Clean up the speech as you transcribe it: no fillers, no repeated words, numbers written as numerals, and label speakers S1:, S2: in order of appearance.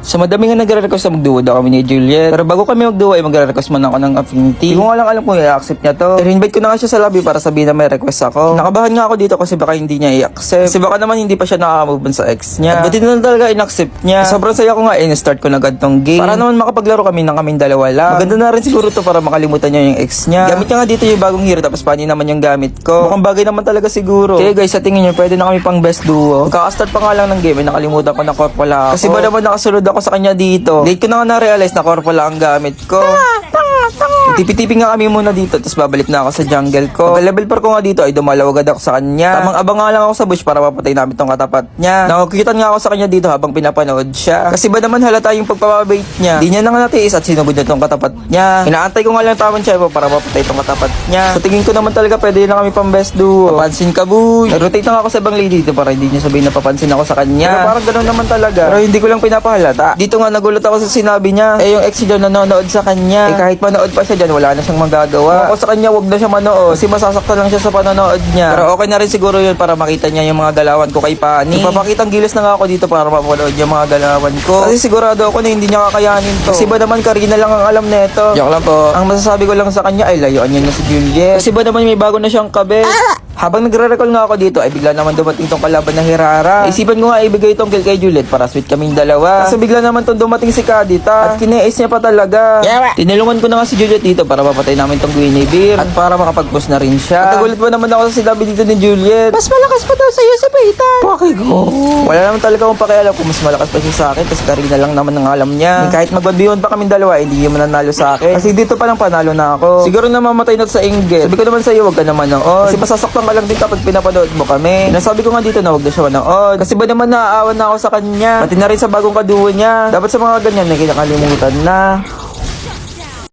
S1: Sa madami nga nagre-request na magduo daw kami ni Juliet. Pero bago kami magduo ay magre-request man ako ng affinity. Hindi ko nga lang alam kung i-accept niya to. Pero invite ko na nga siya sa lobby para sabihin na may request ako. Nakabahan nga ako dito kasi baka hindi niya i-accept. Kasi baka naman hindi pa siya nakaka-move on sa ex niya. At buti na talaga in-accept niya. Sobrang saya ko nga in-start ko na agad tong game. Para naman makapaglaro kami ng kaming dalawa lang. Maganda na rin siguro to para makalimutan niya yung ex niya. Gamit niya nga dito yung bagong hero tapos pani naman yung gamit ko. Mukhang bagay naman talaga siguro. Okay guys, sa tingin niyo pwede na kami pang best duo. Magkaka-start pa nga lang ng game ay nakalimutan ko na corp pala ako. Kasi ba naman nakasunod ako sa kanya dito. Late ko na nga na-realize na corp pala ang gamit ko. Tipi-tipi nga kami muna dito tapos babalik na ako sa jungle ko. Pag level 4 ko nga dito ay dumalaw agad ako sa kanya. Tamang abang nga lang ako sa bush para mapatay namin tong katapat niya. Nakakita nga ako sa kanya dito habang pinapanood siya. Kasi ba naman halata yung pagpapabait niya. Di niya na nga natiis at sinugod niya tong katapat niya. Inaantay ko nga lang tamang chebo para mapatay tong katapat niya. Sa tingin ko naman talaga pwede na kami pang best duo. Papansin ka boy. Nag-rotate na nga ako sa ibang lady dito para hindi niya sabihin na papansin ako sa kanya. Pero parang ganoon naman talaga. Pero hindi ko lang pinapahalata. Dito nga nagulat ako sa sinabi niya. Eh yung ex niya nanonood sa kanya. Eh kahit manood pa siya dyan wala na siyang magagawa. Ako sa kanya wag na siya manood kasi masasaktan lang siya sa panonood niya. Pero okay na rin siguro yun para makita niya yung mga galawan ko kay Pani. Ipapakitang gilas na nga ako dito para mapanood yung mga galawan ko. Kasi sigurado ako na hindi niya kakayanin to. Kasi ba naman Karina lang ang alam neto. Joke lang po. Ang masasabi ko lang sa kanya ay layuan niya na si Juliet. Kasi ba naman may bago na siyang kabe. Habang nagre-recall nga ako dito ay bigla naman dumating tong kalaban na Hirara. Isipan ko nga ibigay itong kill kay Juliet para sweet kaming dalawa. Kasi bigla naman tong dumating si Kadita at kine-ace niya pa talaga. Tinulungan ko na nga si Juliet dito para mapatay namin tong Guinevere at para makapag-push na rin siya. At nagulat pa naman ako sa sinabi dito ni Juliet. Mas malakas pa daw sa'yo si Peyton. Pakigo. Wala naman talaga akong pakialam kung mas malakas pa siya sa akin kasi Karina lang naman ang alam niya. Kahit mag-1v1 pa kaming dalawa hindi niya mananalo sa akin. Kasi dito pa lang panalo na ako. Siguro na mamatay na sa inggit. Sabi ko naman sa'yo wag ka naman noon. Kasi masasaktan ka lang din kapag pinapanood mo kami. Nasabi ko nga dito na wag na siya manood. Kasi ba naman naaawan na ako sa kanya. Pati na rin sa bagong kaduo niya. Dapat sa mga ganyan na kinakalimutan na.